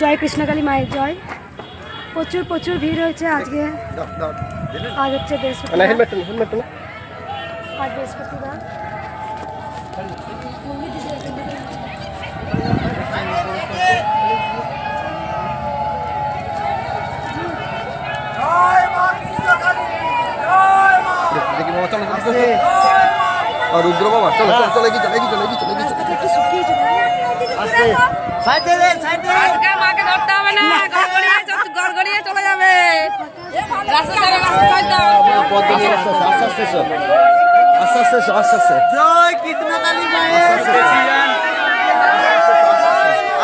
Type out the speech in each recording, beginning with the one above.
জয় কৃষ্ণকালী মায়ের জয়। প্রচুর প্রচুর ভিড় হয়েছে আজকে। আজ হচ্ছে বৃহস্পতিবার। আজ বৃহস্পতিবার। রুদ্র বাবা চলো চলো চলে গিয়ে মাকে ধরতে হবে না, গড়গড়িয়ে চলে যাবে। আস্তে জয় কৃষ্ণকালী মায়ের আস্তে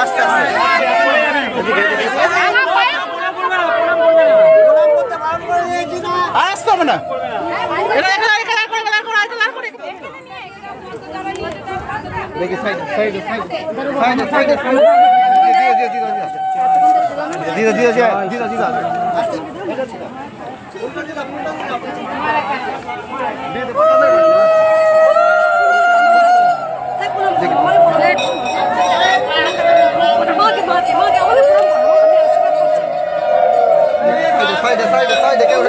আস্তে আসতে হবে না। দেখি side side side side side ধীরে ধীরে ধীরে ধীরে সাইডে সাইডে সাইডে কেউ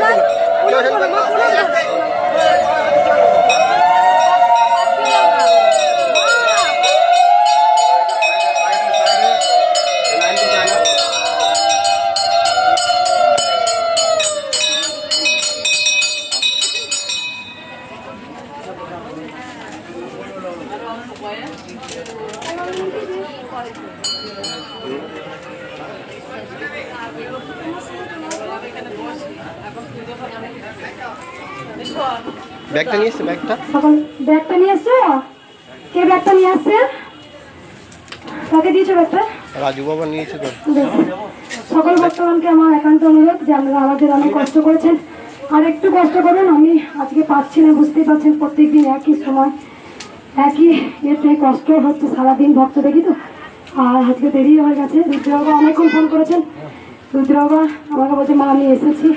ব্যাগটা নিয়ে এসছে ব্যাগটা নিয়ে এসছো? কে ব্যাগটা নিয়ে আসছে? কাকে দিয়েছো ব্যাগটা? রাজু বাবা নিয়েছে তো। সকল ভক্তগণকে আমার একান্ত অনুরোধ যে আপনারা আমাদের অনেক কষ্ট করেছেন, আর একটু কষ্ট করুন। আমি আজকে পাচ্ছি না, বুঝতেই পারছেন, প্রত্যেকদিন একই সময় একই এতে কষ্ট হচ্ছে সারাদিন ভক্ত দেখি তো। আর আজকে দেরি হয়ে গেছে। রুদ্র বাবা অনেকক্ষণ ফোন করেছেন। রুদ্র বাবা আমাকে বলছে মা আমি এসেছি।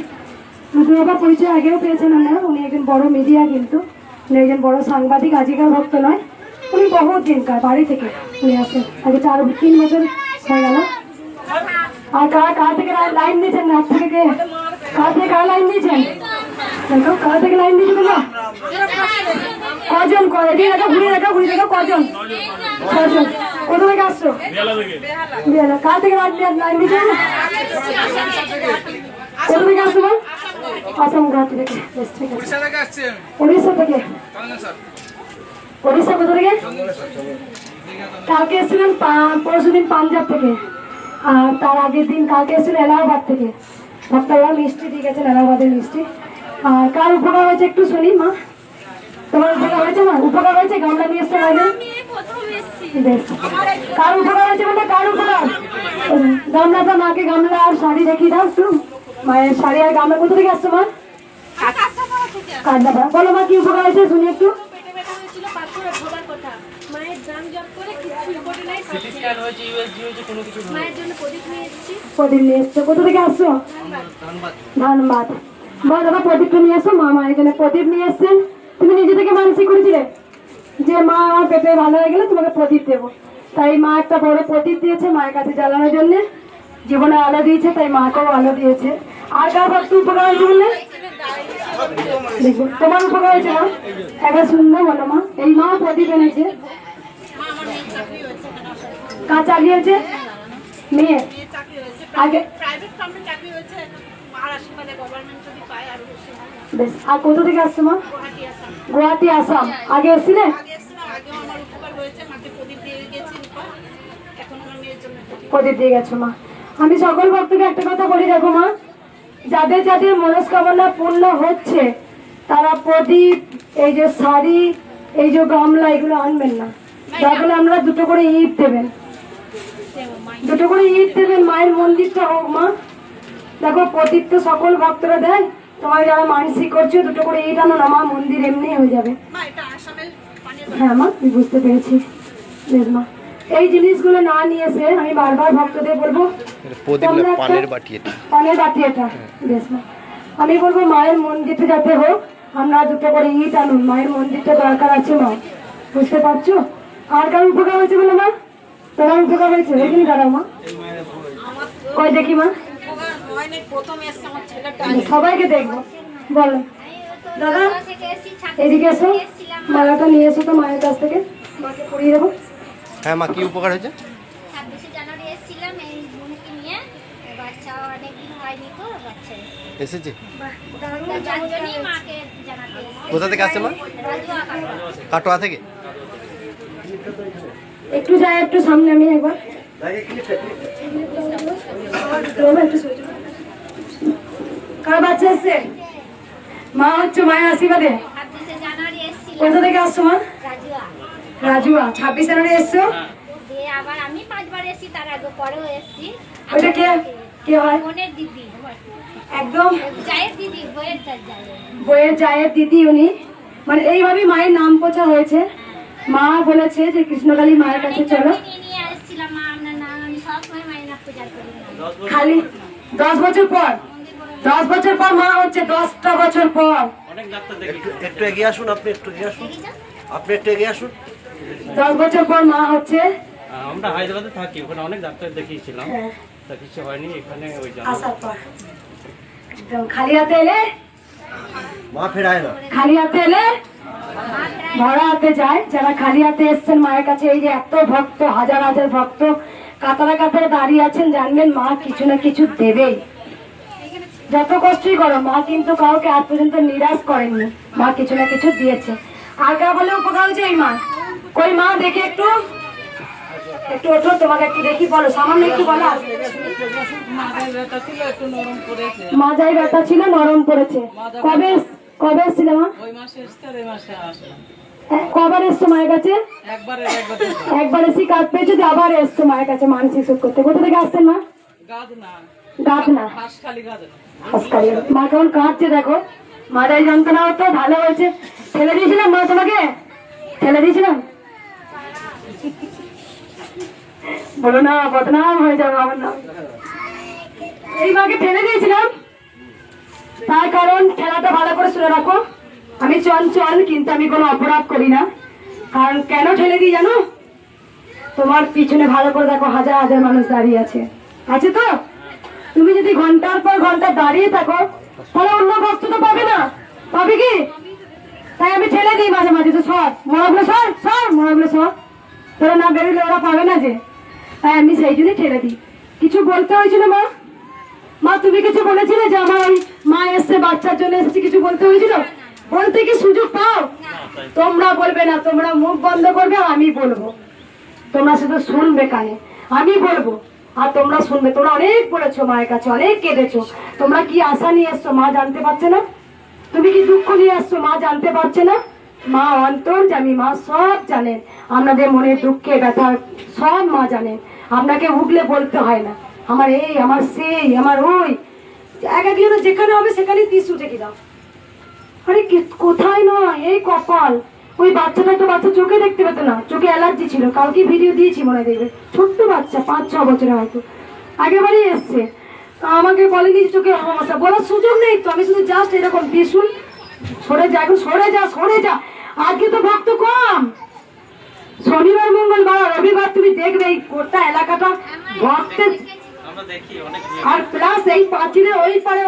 রুদ্র বাবার পরিচয় আগেও পেয়েছেন আপনারা। উনি একজন বড় মিডিয়া, কিন্তু উনি একজন বড় সাংবাদিক, আজিকার ভক্ত নয়। উনি বহু দিনকার বাড়ি থেকে উনি আসেন, আগে 4-3 বছর হয়ে গেল। আর কার থেকে লাইন দিয়েছেন? রাত থেকে কার থেকে কার লাইন দিয়েছেন? দেখো কার থেকে লাইন দিয়েছে তোমরা কজন? ঘুরিয়ে দেখো কজন? 6 জন। কোথা থেকে আসছো? বেহালা। কার থেকে লাইন দিয়েছেন? কোথা থেকে আসছো? আসাম গুয়াহাটি থেকে। বেশ ঠিক আছে। উড়িষ্যা থেকে। উড়িষ্যা কোথা থেকে? কালকে এসেছিলেন পরশুদিন পাঞ্জাব থেকে, আর তার আগের দিন কালকে এসেছিলেন এলাহাবাদ থেকে। ভক্তরা মিষ্টি দিয়ে গেছেন, এলাহাবাদের মিষ্টি। আর কার উপকার হয়েছে একটু শুনি মা। তোমার উপকার হয়েছে মা? উপকার হয়েছে? গামলা নিয়ে এসছে বাইরে। বেশ, কার উপকার হয়েছে বলে? কার উপকার? গামলাটা মাকে গামলা আর শাড়ি দেখিয়ে দাও একটু। মায়ের শাড়ি আর গামলা। কোথা থেকে আসছো মা? কাঁদাপাড়া। বলো মা কি উপকার হয়েছে শুনি একটু। প্রদীপ নিয়ে এসছো। কোথা থেকে আসছো? ধানবাদ। বল দাদা প্রদীপটা নিয়ে আসো। মা মায়ের জন্য প্রদীপ নিয়ে এসছেন। তুমি নিজে থেকে মানসিক করেছিলে যে মা আমার পেটে ভালো হয়ে গেলে তোমাকে প্রদীপ দেবো, তাই মা একটা বড় প্রদীপ দিয়েছে মায়ের কাছে জ্বালানোর জন্য। জীবনে আলো দিয়েছে, তাই মাকেও আলো দিয়েছে। আর কার ভক্তি উপকার হয়েছে বললে? দেখো তোমার উপকার হয়েছে মা। একবার সুন্দর বলো মা। এই মা প্রদীপ এনেছে। কাজ চালিয়েছে মেয়ে আগে। বেশ। আর কোথা থেকে আসছো মা? গুয়াহাটি আসাম। আগে এসেছিলে? প্রদীপ দিয়ে গেছো মা। আমি সকল ভক্তকে একটা কথা বলি, দেখো মা, যাদের যাদের মনস্কামনা পূর্ণ হচ্ছে তারা প্রদীপ, এই যে শাড়ি, এই যে গামলা, এগুলো আনবেন না। তারপরে আমরা 2টো করে ইট দেবেন, 2টো করে ইট দেবেন। মায়ের মন্দিরটা হোক মা। দেখো প্রদীপ তো সকল ভক্তরা দেয়, তোমার যারা মানসিক করছো 2টো করে ইট আনো না মা, মন্দির এমনি হয়ে যাবে। হ্যাঁ মা আমি বুঝতে পেরেছি। বেশ মা, এই জিনিসগুলো না নিয়ে এসে আমি বারবার ভক্তদের বলবো পানের বাটি এটা। বেশ মা, আমি বলবো মায়ের মন্দিরটা যাতে হোক, আমরা 2টো করে ইট আনুন। মায়ের মন্দিরটা দরকার আছে মা, বুঝতে পারছো? আর কারো উপকার হয়েছে বলে মা? তোমার উপকার হয়েছে দেখিনি দাঁড়াও মা কই দেখি মা সবাইকে দেখবো বলো দাদা এদিকে এসো মালাটা নিয়ে এসো তো মায়ের কাছ থেকে মাকে পরিয়ে দেবো। হ্যাঁ মা কি উপকার হয়েছে? 26শে জানুয়ারি এসেছিলাম এই বোনকে নিয়ে, বাচ্চা অনেকদিন হয়নি তো বাচ্চা এসেছে? যার জন্যই মাকে জানাতে এসেছি। কোথা থেকে আসছে মা? রাজুয়া কাকা। কাটোয়া থেকে? একটু যাই একটু সামনে আমি একবার কার বাচ্চা এসছে? মা হচ্ছে মায়ের আশীর্বাদে 26শে জানুয়ারি এসেছিলাম কোথা থেকে আসছো মা? রাজুয়া। রাজুয়া 26 জানুয়ারি এসছো দিয়ে আবার আমি 5বার এসেছি, তার আগে পরেও এসেছি। ওইটা কে কে হয়? বোনের দিদি, একদম জায়ের দিদি, বইয়ের তার জায়ের। বইয়ের জায়ের দিদি উনি, মানে এইভাবেই মায়ের নাম প্রচার হয়েছে। মা বলেছে যে কৃষ্ণকালী মায়ের কাছে চলো। নিয়ে নিয়ে এসেছিলাম মা আপনার নাম, আমি সবসময় মায়ের নাম পূজা করি। খালি 10 বছর পর 10 বছর পর মা হচ্ছে 10টা বছর পর একটু এগিয়ে আসুন, আপনি একটু এগিয়ে আসুন, আপনি একটু এগিয়ে আসুন। 10 বছর পর মা হচ্ছে। আমরা হায়দ্রাবাদে থাকি, ওখানে অনেক ডাক্তার দেখিয়েছিলাম, হ্যাঁ, তা কিছু হয়নি। এখানে ওই আসার পর একদম খালি হাতে এলে, মা ফেরায় না। খালি হাতে এলে ভরা হাতে যায়। যারা খালি হাতে এসছেন মায়ের কাছে, এই যে এত ভক্ত, হাজার হাজার ভক্ত কাতারে কাতারে দাঁড়িয়ে আছেন, জানবেন মা কিছু না কিছু দেবেই। যত কষ্টই করো মা কিন্তু কাউকে আজ পর্যন্ত নিরাশ করেননি, মা কিছু না কিছু দিয়েছে। আর কার বলে উপকার হয়েছে এই মা? কই মা দেখি একটু একটু ওঠো, তোমাকে একটু দেখি, বলো সামান্য একটু বলো। মাজায় ব্যথা ছিল নরম পড়েছে। কবে কবে এসেছিল মা? কবার এসছো মায়ের কাছে? একবার এসে কাজ পেয়েছো, যে আবার এসছো মায়ের কাছে মানসিক সুখ করতে। কোথা থেকে আসছেন মা? গাদনা। হাসখালি। মা কেমন কাঁদছে দেখো, মাথায় যন্ত্রণা হতো, ভালো হয়েছে। ঠেলে দিয়েছিলাম মা তোমাকে? ঠেলে দিয়েছিলাম? বলো না, বদনাম হয়ে যাবে আমার নাম। এই মাকে ঠেলে দিয়েছিলাম, তার কারণ খেলাটা ভালো করে শুনে রাখো, আমি চঞ্চল কিন্তু আমি কোনো অপরাধ করি না। কারণ কেন ঠেলে দিই জানো? তোমার পিছনে ভালো করে দেখো, হাজার হাজার মানুষ দাঁড়িয়ে আছে, আছে তো? তুমি যদি ঘন্টার পর ঘন্টা দাঁড়িয়ে থাকো তাহলে অন্য ভক্ত তো পাবে না, পাবে কি? তাই আমি ঠেলে দিই মাঝে মাঝে, তো সর মরাগুলো, সর সর মরাগুলো সর, তোরা না বেরোলে ওরা পাবে না যে। তাই আমি সেই জন্যই ঠেলে দিই। কিছু বলতে হয়েছিল মা? মা তুমি কিছু বলেছিলে যে আমার ওই মা এসছে বাচ্চার জন্য এসেছে, কিছু বলতে হয়েছিল? বলতে কি সুযোগ পাও? তোমরা বলবে না, তোমরা মুখ বন্ধ করবে, আমি বলবো। তোমরা শুধু শুনবে কানে, আমি বলবো আর তোমরা শুনবে। তোমরা অনেক বলেছো মায়ের কাছে, অনেক কেঁদেছো। তোমরা কি আশা নিয়ে এসছো মা জানতে পারছে না? তুমি কি দুঃখ নিয়ে আসছো মা জানতে পারছে না? মা অন্তর্যামী, মা সব জানেন, আপনাদের মনের দুঃখে ব্যথা সব মা জানেন। আপনাকে উগলে বলতে হয় না আমার এই, আমার সেই, আমার ওই। এক একজন যেখানে হবে সেখানে টিস্যু টেকে দাও। আরে কোথায় নয়, এই কপাল। ওই বাচ্চাটা তো বাচ্চা চোখে দেখতে পেতো না, চোখে অ্যালার্জি ছিল। কালকে ভিডিও দিয়েছি মনে দেখবে, ছোট্ট বাচ্চা 5-6 বছরের হয়তো, আগেবারই এসছে। আমাকে বলেনি চোখে সমস্যা, বলার সুযোগ নেই তো। আমি শুধু জাস্ট এরকম টিস্যু, সরে যা এখন, সরে যা সরে যা। আজকে তো ভক্ত কম, শনিবার মঙ্গলবার রবিবার তুমি দেখবে এই গোটা এলাকাটা ভক্তের। আমরা দেখি অনেক। আর প্লাস এই পাঁচিলে ওই পারে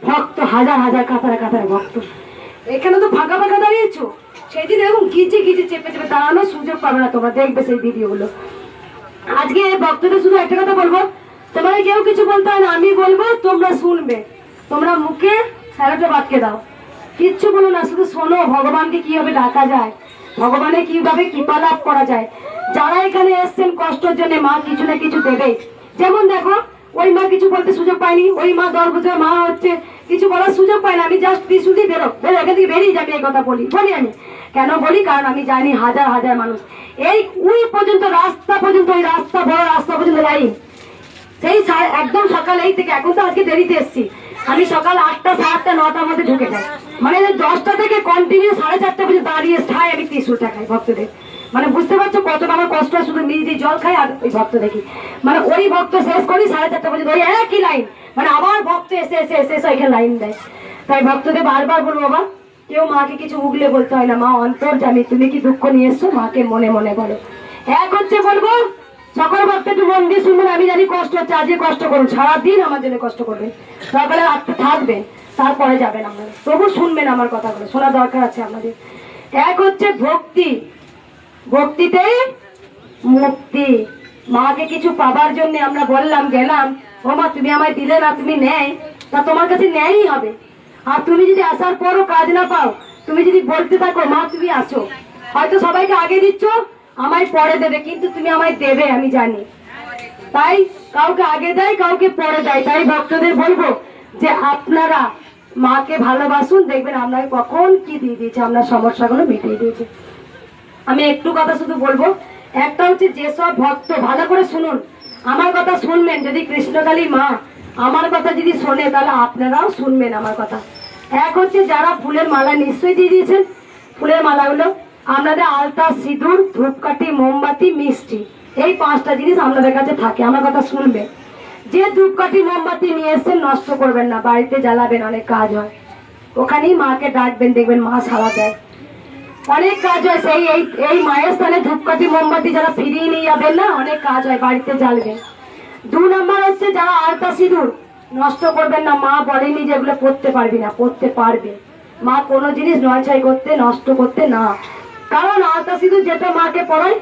ভক্ত, হাজার হাজার কাতারে কাতারে ভক্ত। এখানে তো ফাঁকা ফাঁকা দাঁড়িয়েছো, সেই দিন এরকম গিজে গিজে চেপে চেপে দাঁড়ানোর সুযোগ পাবে না তোমরা, দেখবে সেই ভিডিওগুলো। আজকে ভক্তদের শুধু একটা কথা বলবো, তোমাকে কেউ কিছু বলতে হয় না, আমি বলবো, তোমরা শুনবে। তোমরা মুখে স্যালাটা বাটকে দাও, কিচ্ছু বলো না, শুধু শোনো ভগবানকে কিভাবে ডাকা যায়, ভগবানের কিভাবে কৃপা লাভ করা যায়। যারা এখানে এসছেন কষ্টের জন্য, মা কিছু না কিছু দেবে। যেমন দেখো, ওই মা কিছু বলতে সুযোগ পায়নি, ওই মা 10 বছর মা হচ্ছে, কিছু বলার সুযোগ পায় না। আমি জাস্ট ত্রিশুলই বেরো বেরো, এখান থেকে বেরিয়ে যাবে, এই কথা বলি আমি কেন বলি? কারণ আমি জানি হাজার হাজার মানুষ এই ওই পর্যন্ত, রাস্তা পর্যন্ত, ওই রাস্তা বড় রাস্তা পর্যন্ত লাইন। সেই একদম সকাল এই থেকে, এখন তো আজকে দেরিতে এসছি, আমি সকাল 8টা, 8:30, 9টার মধ্যে ঢুকে যাই। মানে 10টা থেকে কন্টিনিউ 4:30 পর্যন্ত দাঁড়িয়ে ঠাই আমি ত্রিশুলটা খাই ভক্তদের। মানে বুঝতে পারছো কতটা আমার কষ্ট? শুধু নিজে জল খাই আর ওই ভক্ত দেখি, মানে ওই ভক্ত শেষ করি 4:30 পর্যন্ত, ওই একই লাইন, মানে আবার ভক্ত এসে এসে এসে এসে এখানে লাইন দেয়। তাই ভক্তদের বারবার বলবো, বাবা কেউ মাকে কিছু উগলে বলতে হয় না, মা অন্তর্যামী। তুমি কি দুঃখ নিয়ে এসছো মাকে মনে মনে বলো। এক হচ্ছে বলবো সকল ভক্ত একটু মন দিয়ে শুনবেন। আমি জানি কষ্ট হচ্ছে, আজকে কষ্ট করুন, সারাদিন আমার জন্য কষ্ট করবেন, সকালে রাত্রে থাকবেন, তারপরে যাবেন আপনারা। তবু শুনবেন আমার কথাগুলো, শোনা দরকার আছে আপনাদের। এক হচ্ছে ভক্তি, ভক্তিতেই মুক্তি। মাকে কিছু পাবার জন্য আমরা বললাম, গেলাম, ও মা তুমি আমায় দিলে না, তুমি নেয়, তা তোমার কাছে ন্যায়ই হবে। আর তুমি যদি আসার পরও কাজ না পাও, তুমি যদি বলতে থাকো মা তুমি আসো, হয়তো সবাইকে আগে দিচ্ছ, আমায় পরে দেবে, কিন্তু তুমি আমায় দেবে আমি জানি। তাই কাউকে আগে দেয়, কাউকে পরে দেয়। তাই ভক্তদের বলবো যে আপনারা মাকে ভালোবাসুন, দেখবেন আপনাকে কখন কি দিয়ে দিয়েছে, আপনার সমস্যাগুলো মিটিয়ে দিয়েছে। আমি একটু কথা শুধু বলবো, একটা হচ্ছে যেসব ভক্ত, ভালো করে শুনুন, আমার কথা শুনবেন। যদি কৃষ্ণকালী মা আমার কথা যদি শোনে, তাহলে আপনারাও শুনবেন আমার কথা। এক হচ্ছে যারা ফুলের মালা নিশ্চয়ই দিয়ে দিয়েছেন, ফুলের মালাগুলো আপনাদের আলতা, সিঁদুর, ধূপকাঠি, মোমবাতি, মিষ্টি, এই 5টা জিনিস আপনাদের কাছে থাকে। আমার কথা শুনবেন। যে ধূপকাঠি মোমবাতি নিয়ে এসছেন নষ্ট করবেন না, বাড়িতে জ্বালাবেন, অনেক কাজ হয়। ওখানেই মাকে ডাকবেন, দেখবেন মা সাড়া দেয়, অনেক কাজ হয়। সেই এই মায়ের স্থানে ধূপকাঠি মোমবাতি যারা ফিরিয়ে নিয়ে যাবেন না, অনেক কাজ হয়, বাড়িতে জ্বালবেন। 2 নম্বর হচ্ছে যারা আলতা সিঁদুর নষ্ট করবেন না। মা বলেনি যেগুলো পড়তে পারবি না, পড়তে পারবে। মা কোনো জিনিস নয়ছয় করতে, নষ্ট করতে না। কারণ আলতা সিঁদুর যেটা মাকে পড়াই,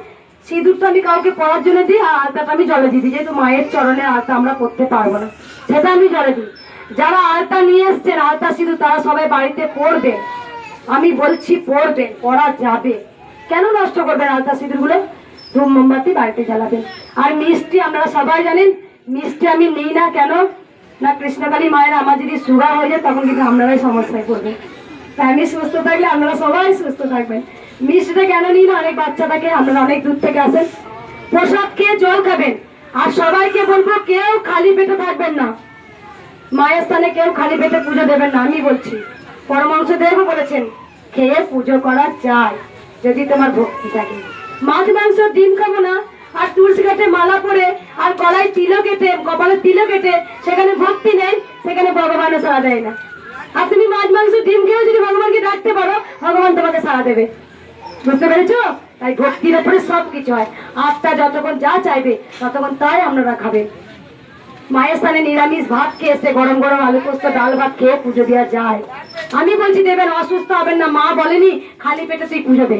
সিঁদুরটা আমি কাউকে পড়ার জন্য দিই, আর আলতাটা আমি জলে দিই, যেহেতু মায়ের চরণের আলতা আমরা করতে পারবো না, সেটা আমি জলে দিই। যারা আলতা নিয়ে এসছেন, আলতা সিঁদুর, তারা সবাই বাড়িতে পড়বে। আমি বলছি পড়বেন, পড়া যাবে। কেন নষ্ট করবেন আলতা সিঁদুরগুলো? ধূপ মোমবাতি বাড়িতে জ্বালাবেন। আর মিষ্টি আপনারা সবাই জানেন, মিষ্টি আমি নিই না কেন না, কৃষ্ণকালী মায়ের আমার যদি সুগার হয়ে যায়, তখন কিন্তু আপনারাই সমস্যায় পড়বেন। তাই আমি সুস্থ থাকলে আপনারা সবাই সুস্থ থাকবেন। মিষ্টিটা কেন নিই না, অনেক বাচ্চা থাকে, আপনারা অনেক দূর থেকে আসেন, প্রসাদ খেয়ে জল খাবেন। আর সবাইকে বলবো কেউ খালি পেটে থাকবেন না, মায়ের স্থানে কেউ খালি পেটে পুজো দেবেন না। আমি বলছি, পরমাংশ দেব বলেছেন, খেয়ে পুজো করা যায় যদি তোমার ভক্তি থাকে। মাছ মাংস ডিম খাবো না, আর তুলসী কাঠে মালা পরে, আর গলায় তিলও কেটে, কপালে তিলও কেটে, সেখানে ভক্তি নেই, সেখানে ভগবানও সাড়া দেয় না। আর তুমি মাছ মাংস ডিম খেয়েও যদি ভগবানকে ডাকতে পারো, ভগবান তোমাকে সাড়া দেবে। বুঝতে পেরেছো? তাই ভক্তির উপরে সব কিছু হয়। আত্মা যতক্ষণ যা চাইবে ততক্ষণ তাই আপনারা খাবেন। মায়ের স্থানে নিরামিষ ভাত খেয়ে এসে গরম গরম আলু পোস্ত, ডাল ভাত খেয়ে পুজো দেওয়া যায়। আমি বলছি দেবেন, অসুস্থ হবেন না। মা বলেনি খালি পেটে তুই পুজো দে,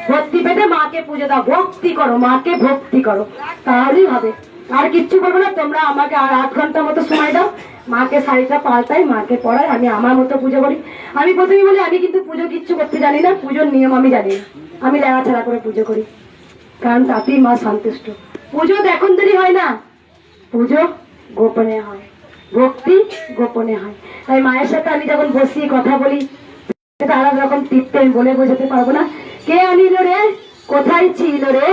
ভক্তি পেটে মাকে পুজো দাও, ভক্তি করো, মাকে ভক্তি করো, তাহলেই হবে। আর কিচ্ছু করবো না। তোমরা আমাকে আর 8 ঘন্টা মতো সময় দাও, মাকে শাড়িটা পাল্টাই, মাকে পড়াই, আমি আমার মতো পুজো করি। আমি প্রথমেই বলি, আমি কিন্তু পুজো কিচ্ছু করতে জানি না, পুজোর নিয়ম আমি জানি না, আমি লেড়াছাড়া করে পুজো করি, কারণ তাতেই মা সন্তুষ্ট। পুজো এখন দেরি হয় না, পুজো গোপনে হয়, ভক্তি গোপনে হয়। তাই মায়ের সাথে আমি যখন বসি কথা বলি, সেটা আলাদা রকম তৃপ্তি, আমি বলে বোঝাতে পারবো না। কে আনিল রে, কোথায় ছিল রে,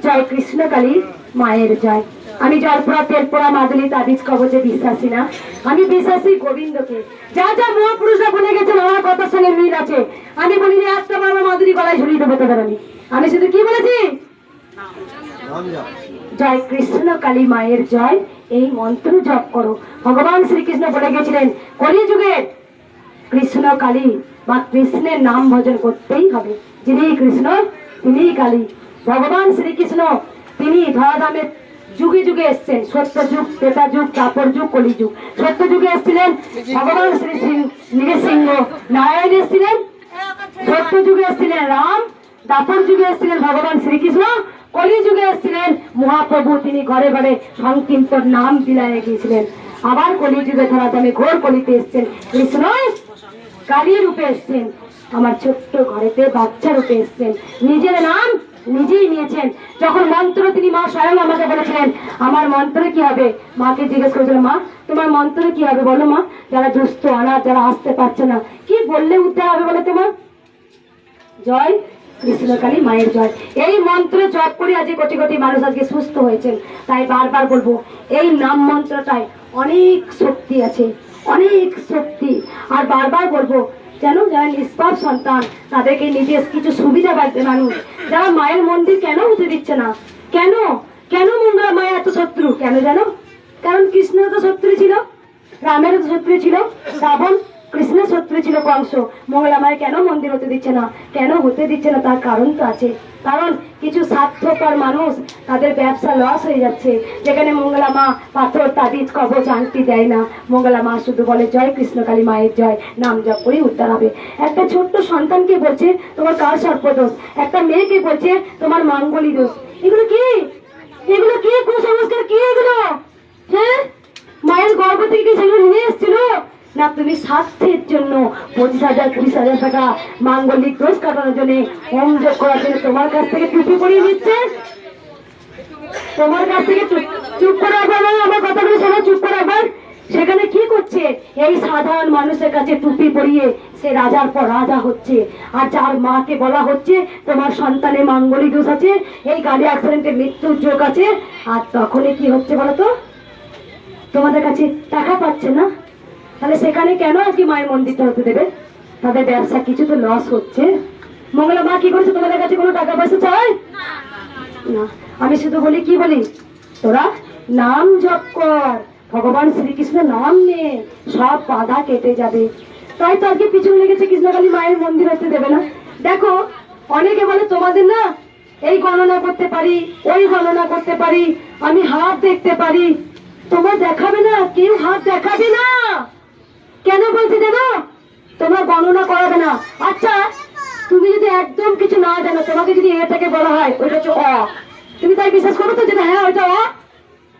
জয় কৃষ্ণকালী মায়ের জয়। আমি জলপোড়া, তেলপোড়া, মাদুলি, তাবিজ কবচে বিশ্বাসী না, আমি বিশ্বাসী গোবিন্দকে। যা যা মহাপুরুষরা বলে গেছেন আমার কথার সঙ্গে মিল আছে। আমি বলিনি একটা বাবা মাদুলি গলায় ঝুলিয়ে দেবো তোদের, আমি শুধু কি বলেছি, জয় কৃষ্ণ কালী মায়ের জয়, এই মন্ত্র জপ করো। ভগবান শ্রীকৃষ্ণ বলে গেছিলেন, কলিযুগে কৃষ্ণ কালী বা কৃষ্ণের নাম ভজন করতেই হবে। যিনি কৃষ্ণ তিনিই কালী। ভগবান শ্রীকৃষ্ণ তিনি ধরাধামে যুগে যুগে এসছেন, সত্য যুগ, ত্রেতা যুগ, দ্বাপর যুগ, কলি যুগ। সত্য যুগে এসছিলেন ভগবান শ্রী নৃসিংহ, নারায়ণ এসছিলেন, সত্য যুগে এসছিলেন রাম, দ্বাপর যুগে এসছিলেন ভগবান শ্রীকৃষ্ণ, কলি যুগে এসছিলেন মহাপ্রভু, তিনি ঘরে ঘরে সংকীর্তন নাম বিলায়ে গিয়েছিলেন। আবার কলি যুগে ধরাধামে ঘোর কলিতে এসছেন কৃষ্ণ, কালী রূপে এসছেন, আমার ছোট্ট ঘরেতে বাচ্চা রূপে এসছেন, নিজের নাম নিজেই নিয়েছেন। যখন মন্ত্র তিনি মা স্বয়ং আমাকে বলেছিলেন, আমার মন্ত্র কি হবে, মাকে জিজ্ঞেস করেছিলেন, মা তোমার মন্ত্র কি হবে বলো মা, যারা দুস্থ অনাথ, যারা আসতে পারছে না, কি বললে উদ্ধার হবে বলে তোমার? জয় কৃষ্ণকালী মায়ের জয়। এই মন্ত্র জপ করে আজ কোটি কোটি মানুষ আজকে সুস্থ হয়েছেন। তাই বারবার বলবো, এই নাম মন্ত্রটায় অনেক শক্তি আছে, অনেক শক্তি। আর বারবার বলবো, যেন যারা নিষ্পাপ সন্তান, তাদেরকে নিজের কিছু সুবিধা পাচ্ছে মানুষ, যারা মায়ের মন্দির কেন হতে দিচ্ছে না, কেন কেন মঙ্গলা মায়ের এত শত্রু, কেন জানো? কারণ কৃষ্ণের তো শত্রু ছিল, রামেরও তো শত্রু ছিল, রাবণ, কৃষ্ণের শত্রু ছিল কংস। মঙ্গলা মায়ের কেন মন্দির হতে দিচ্ছে না, কেন হতে দিচ্ছে না, তার কারণ তো আছে। কারণ কিছু স্বার্থপর মানুষ, তাদের ব্যবসা লস হয়ে যাচ্ছে। যেখানে মঙ্গলা মা পাথর তাবিজ কবচ আংটি দেয় না, মঙ্গলা মা শুধু বলে জয় কৃষ্ণকালী মায়ের জয়, নাম জপ করেই উদ্ধার হবে। একটা ছোট্ট সন্তানকে বলছে তোমার কাল সর্পদোষ, একটা মেয়েকে বলছে তোমার মাঙ্গলি দোষ। এগুলো কি, এগুলো কি কুসংস্কার, কি এগুলো? হ্যাঁ, মায়ের গর্ভ থেকে কি সেগুলো নিয়ে এসেছিল না? তুমি স্বার্থের জন্য 25,000 20,000 টাকা মাঙ্গলিক দোষ কাটানোর জন্য, হোম যোগ করার জন্য তোমার কাছ থেকে টুপি পরিয়ে নিচ্ছে। তোমার কাছ থেকে চুপ করে একবার, আমার কথাগুলো শোনো, চুপ করে একবার। সেখানে কি করছে? এই সাধারণ মানুষের কাছে টুপি পরিয়ে সে রাজার পর রাজা হচ্ছে। আর যার মাকে বলা হচ্ছে তোমার সন্তানের মাঙ্গলিক দোষ আছে, এই গাড়ি অ্যাক্সিডেন্টে মৃত্যুর যোগ আছে, আর তখনই কি হচ্ছে বলো তো? তোমাদের কাছে টাকা পাচ্ছে না, তাহলে সেখানে কেন আজকে মায়ের মন্দিরটা হতে দেবে? তাদের ব্যবসা কিছু তো লস হচ্ছে। মঙ্গলা মা কি করেছে? তোমাদের কাছে কোনো টাকা পয়সা চাই না। আমি শুধু বলি, কি বলি, তোরা নাম জপ কর, ভগবান শ্রীকৃষ্ণ নাম নে, সব বাধা কেটে যাবে। তাই তো আজকে পিছনে লেগেছে কৃষ্ণকালী মায়ের মন্দির হতে দেবে না। দেখো, অনেকে বলে তোমাদের না এই গণনা করতে পারি, ওই গণনা করতে পারি, আমি হাত দেখতে পারি। তোমার দেখাবে না, কেউ হাত দেখাবে না। কেন বলছি দেবো? তোমার গণনা করাবে না। আচ্ছা, তুমি যদি একদম কিছু না জানো, তোমাকে যদি এটাকে বলা হয় ওইটা হচ্ছে অ, তুমি তাই বিশ্বাস করো তো যেটা হ্যাঁ ওইটা অ?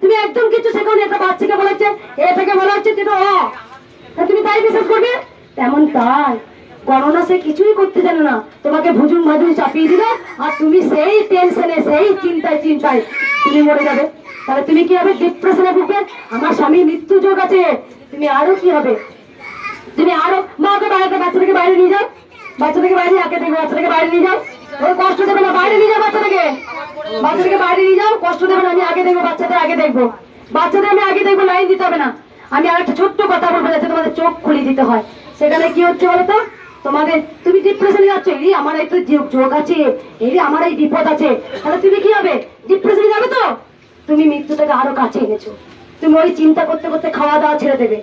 তুমি একদম কিছু শেখাও, একটা বাচ্চাকে বলা হচ্ছে এটাকে বলা হচ্ছে যেটা অ, তুমি তাই বিশ্বাস করবে? তেমন তাই গণনা সে কিছুই করতে জানো না, তোমাকে ভুজুং ভাজুং চাপিয়ে দিল, আর তুমি সেই টেনশনে, সেই চিন্তায় চিন্তায় তুমি মরে যাবে। তাহলে তুমি কি হবে? ডিপ্রেশনে ভুগবে। আমার স্বামী মৃত্যু যোগ আছে, তুমি আরো কি হবে? তুমি আরো মাকে বাইরে, বাচ্চাটাকে বাইরে নিয়ে যাও, বাচ্চাটাকে বাইরে আগে দেখবো, বাচ্চাটাকে বাইরে নিয়ে যাও, ওই কষ্ট দেবে না, বাইরে নিয়ে যাও বাচ্চাটাকে, বাচ্চাটাকে বাইরে নিয়ে যাও, কষ্ট দেবে না, আমি আগে দেখবো, বাচ্চাটা আগে দেখবো, বাচ্চাদের আমি আগে দেখবো, লাইন দিতে হবে না। আমি আর একটা ছোট্ট কথা বলবো যাতে তোমাদের চোখ খুলিয়ে দিতে হয়। সেখানে কি হচ্ছে বলো তো? তোমাদের, তুমি ডিপ্রেশনে যাচ্ছ, এই আমার এই তো যোগ আছে, এই আমার এই বিপদ আছে, তাহলে তুমি কি হবে? ডিপ্রেশনে যাবে তো? তুমি মৃত্যুটাকে আরো কাছে এনেছো। তুমি ওই চিন্তা করতে করতে খাওয়া দাওয়া ছেড়ে দেবে,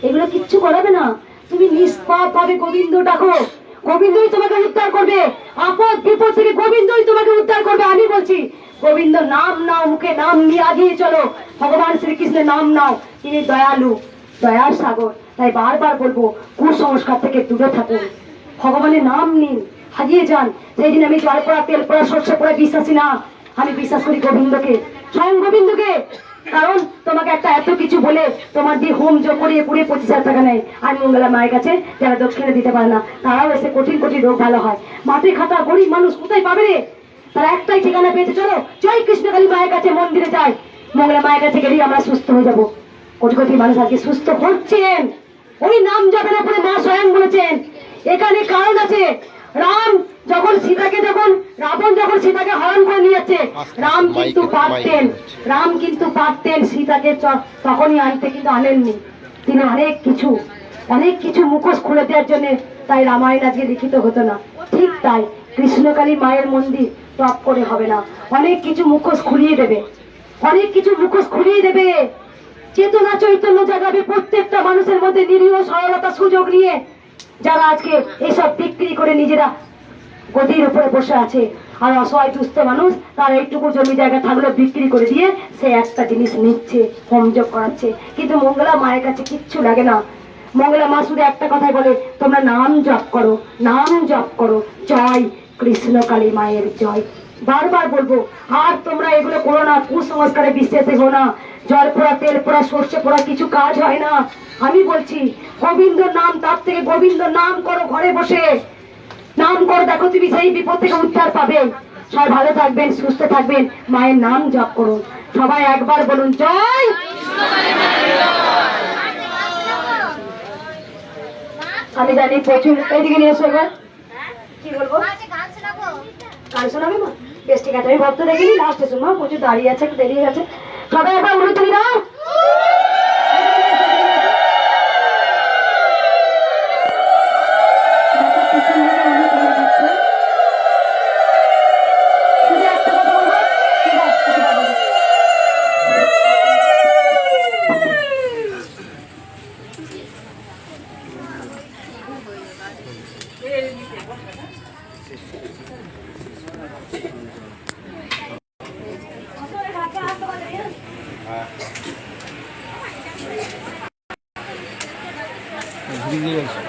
এগুলো কিচ্ছু করাবে না। তুমি নিষ্পাপ ভাবে গোবিন্দ ডাকো, গোবিন্দই তোমাকে উদ্ধার করবে। আপদ বিপদ থেকে গোবিন্দই তোমাকে উদ্ধার করবে। আমি বলছি, গোবিন্দ নাম নাও, মুখে নাম নিয়ে আগিয়ে চলো। ভগবান শ্রীকৃষ্ণের নাম নাও, তিনি দয়ালু, দয়ার সাগর। তাই বারবার বলবো, কুসংস্কার থেকে দূরে থাকুন, ভগবানের নাম নিন, হারিয়ে যান। সেই দিন আমি জল পড়া, তেল পড়া, সর্ষে পড়া বিশ্বাসী না, আমি বিশ্বাস করি গোবিন্দকে, স্বয়ং গোবিন্দকে। কারণ তোমাকে একটা এত কিছু বলে তোমার দিয়ে হোম যোগ করিয়ে পুড়িয়ে 25,000 টাকা নেয়। আর মঙ্গলা মায়ের কাছে যারা দক্ষিণে দিতে পারে না, তারাও এসে কঠিন কঠিন রোগ ভালো হয়। মাটি খাতা গরিব মানুষ কোথায় পাবে রে? তারা একটাই ঠিকানা পেয়েছে, চলো জয় কৃষ্ণকালী মায়ের কাছে মন্দিরে যাই। মঙ্গলা মায়ের কাছে গেলেই আমরা সুস্থ হয়ে যাবো। কোটি কোটি মানুষ আজকে সুস্থ হচ্ছেন ওই নাম জপের উপরে। মা স্বয়ং বলেছেন, এখানে কারণ আছে। রাম যখন সীতাকে, যখন রাবণ যখন সীতাকে হরণ করে নিয়ে যাচ্ছে, রাম কিন্তু পারতেন, রাম কিন্তু পারতেন সীতাকে তখনই আনতে, কিন্তু আনেননি। তিনি অনেক কিছু মুখোশ খুলে দেওয়ার জন্য, তাই রামায়ণ আজকে লিখিত হতো না। ঠিক তাই কৃষ্ণকালী মায়ের মন্দির টপ করে হবে না, অনেক কিছু মুখোশ খুলিয়ে দেবে, অনেক কিছু মুখোশ খুলিয়ে দেবে। চেতনা চৈতন্য জাগাবে প্রত্যেকটা মানুষের মধ্যে, নিরীহ সরলতা সুযোগ নিয়ে যারা আজকে এসব বিক্রি করে নিজেরা গদির উপরে বসে আছে। আর অসহায় দুস্থ মানুষ, তারা এইটুকু জমি জায়গা থাকলেও বিক্রি করে দিয়ে সে একটা জিনিস নিচ্ছে, হোমযোগ করাচ্ছে। কিন্তু মঙ্গলা মায়ের কাছে কিচ্ছু লাগে না। মঙ্গলা মা শুধু একটা কথাই বলে, তোমরা নাম জপ করো, নাম জপ করো, জয় কৃষ্ণকালী মায়ের জয়। বারবার বলবো, আর তোমরা এগুলো করো না, কুসংস্কারে বিশ্বাসী হো না। জল পোড়া, তেল পোড়া, সর্ষে পোড়া কিছু কাজ হয় না। আমি বলছি গোবিন্দ নাম, তার থেকে গোবিন্দ নাম করো, ঘরে বসে নাম করো, দেখো তুমি সেই বিপদ থেকে উদ্ধার পাবে। সবাই ভালো থাকবেন, সুস্থ থাকবেন, মায়ের নাম জপ করুন। সবাই একবার বলুন জয়। আমি জানি প্রচুর, এইদিকে নিয়ে এসো এবার। কি বলবো? গান শোনাবে মা? বেশ ঠিক আছে, আমি ভক্ত দেখিনি, লাস্টে শুনবো, প্রচুর দাঁড়িয়ে আছে, একটু দেরি হয়ে গেছে। সবাই একবার উলুতুলি দাও। ঘুরে দিয়ে গেছে।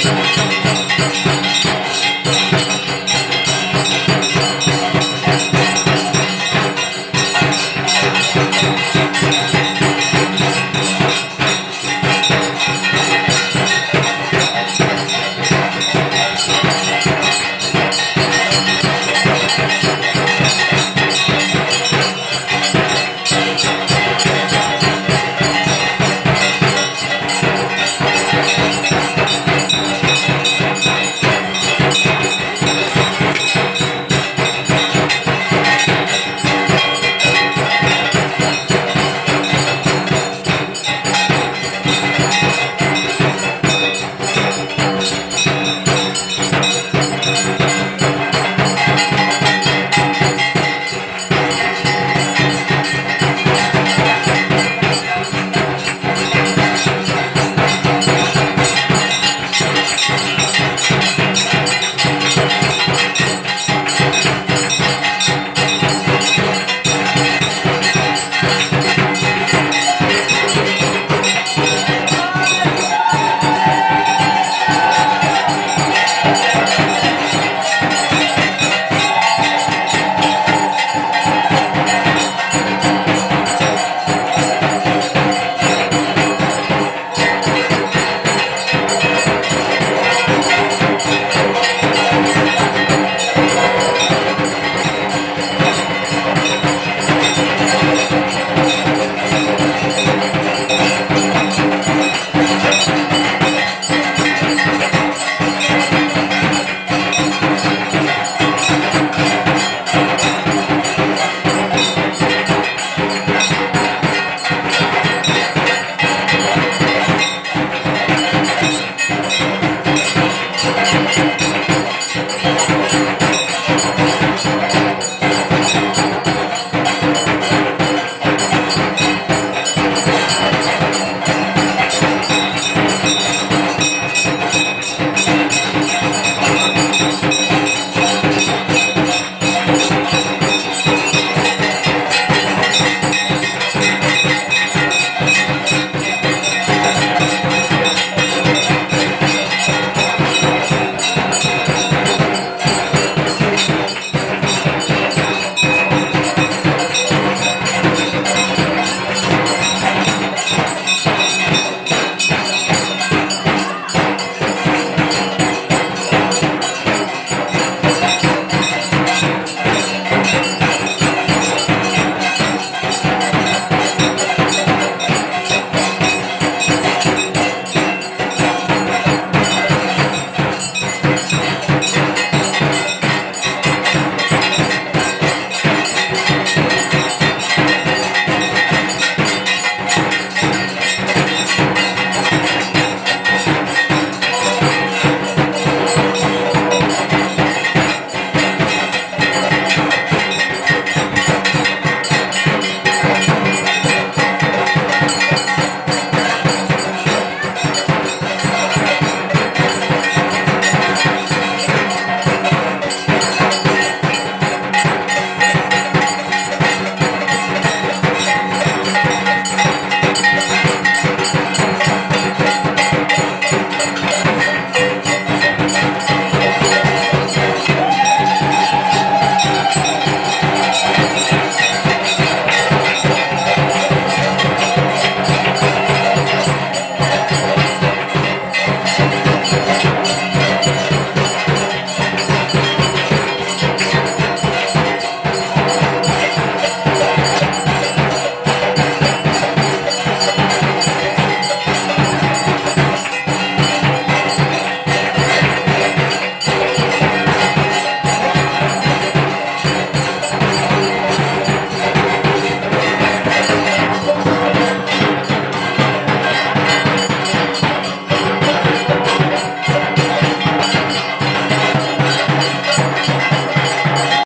Thank